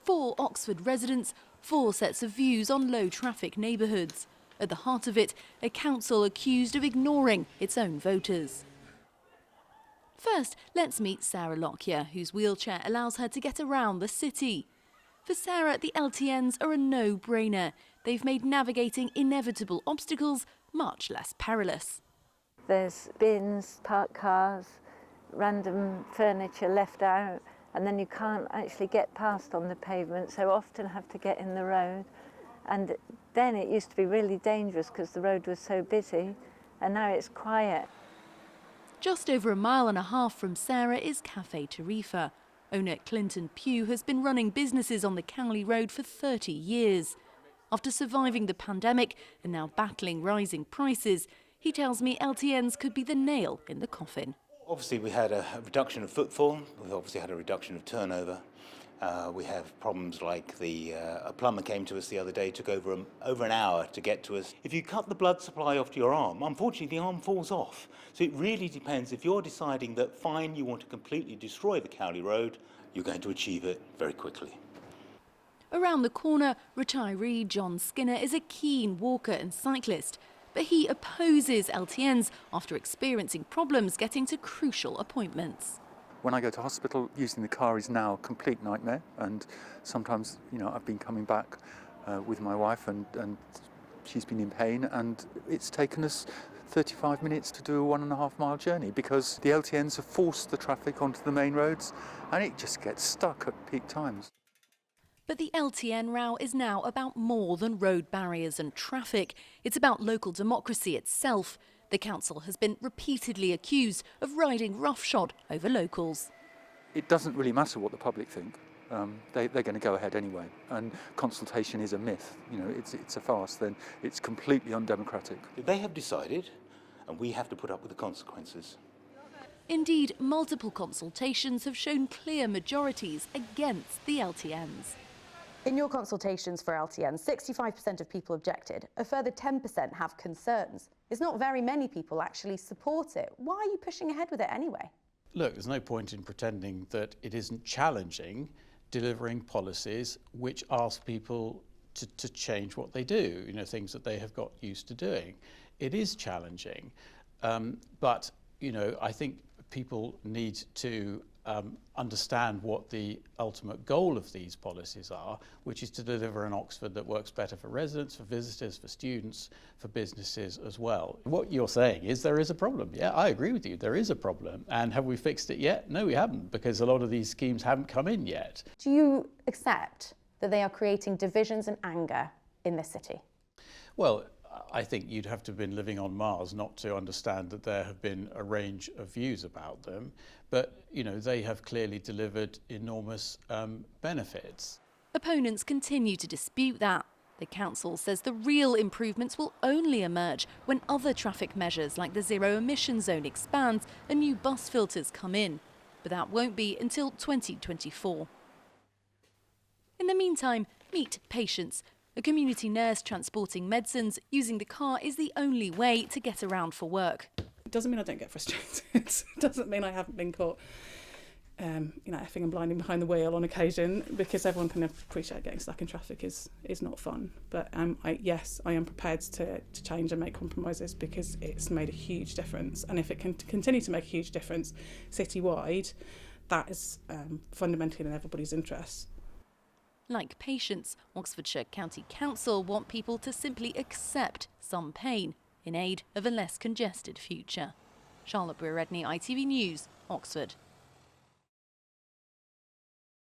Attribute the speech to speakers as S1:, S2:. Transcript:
S1: 4 Oxford residents, 4 sets of views on low traffic neighbourhoods. At the heart of it, a council accused of ignoring its own voters. First, let's meet Sarah Lockyer, whose wheelchair allows her to get around the city. For Sarah, the LTNs are a no-brainer. They've made navigating inevitable obstacles much less perilous.
S2: There's bins, parked cars, random furniture left out, and then you can't actually get past on the pavement, so often have to get in the road. And then it used to be really dangerous because the road was so busy, and now it's quiet.
S1: Just over 1.5 miles from Sarah is Cafe Tarifa. Owner Clinton Pugh has been running businesses on the Cowley Road for 30 years. After surviving the pandemic and now battling rising prices, he tells me LTNs could be the nail in the coffin.
S3: Obviously we had a reduction of footfall, we've obviously had a reduction of turnover. We have problems like a plumber came to us the other day, took over an hour to get to us. If you cut the blood supply off to your arm, unfortunately the arm falls off. So it really depends. If you're deciding that fine, you want to completely destroy the Cowley Road, you're going to achieve it very quickly.
S1: Around the corner, retiree John Skinner is a keen walker and cyclist, but he opposes LTNs after experiencing problems getting to crucial appointments.
S4: When I go to hospital, using the car is now a complete nightmare, and sometimes, I've been coming back with my wife and she's been in pain, and it's taken us 35 minutes to do a 1.5 mile journey because the LTNs have forced the traffic onto the main roads and it just gets stuck at peak times.
S1: But the LTN row is now about more than road barriers and traffic. It's about local democracy itself. The council has been repeatedly accused of riding roughshod over locals.
S4: It doesn't really matter what the public think. They're going to go ahead anyway. And consultation is a myth. It's a farce. Then it's completely undemocratic.
S3: They have decided, and we have to put up with the consequences.
S1: Indeed, multiple consultations have shown clear majorities against the LTNs.
S5: In your consultations for LTNs, 65% of people objected. A further 10% have concerns. It's not very many people actually support it. Why are you pushing ahead with it anyway?
S6: Look, there's no point in pretending that it isn't challenging delivering policies which ask people to change what they do, things that they have got used to doing. It is challenging, but I think people need to understand what the ultimate goal of these policies are, which is to deliver an Oxford that works better for residents, for visitors, for students, for businesses as well. What you're saying is there is a problem. Yeah, I agree with you, there is a problem. And have we fixed it yet? No, we haven't, because a lot of these schemes haven't come in yet.
S5: Do you accept that they are creating divisions and anger in this city?
S6: Well, I think you'd have to have been living on Mars not to understand that there have been a range of views about them. But, they have clearly delivered enormous benefits.
S1: Opponents continue to dispute that. The council says the real improvements will only emerge when other traffic measures like the zero emission zone expands and new bus filters come in. But that won't be until 2024. In the meantime, meet Patience. A community nurse transporting medicines using the car is the only way to get around for work.
S7: It doesn't mean I don't get frustrated. It doesn't mean I haven't been caught, effing and blinding behind the wheel on occasion, because everyone can appreciate getting stuck in traffic is not fun. But yes, I am prepared to change and make compromises because it's made a huge difference. And if it can continue to make a huge difference citywide, that is fundamentally in everybody's interests.
S1: Like Patience, Oxfordshire County Council want people to simply accept some pain in aid of a less congested future. Charlotte Briere-Edney, ITV News, Oxford.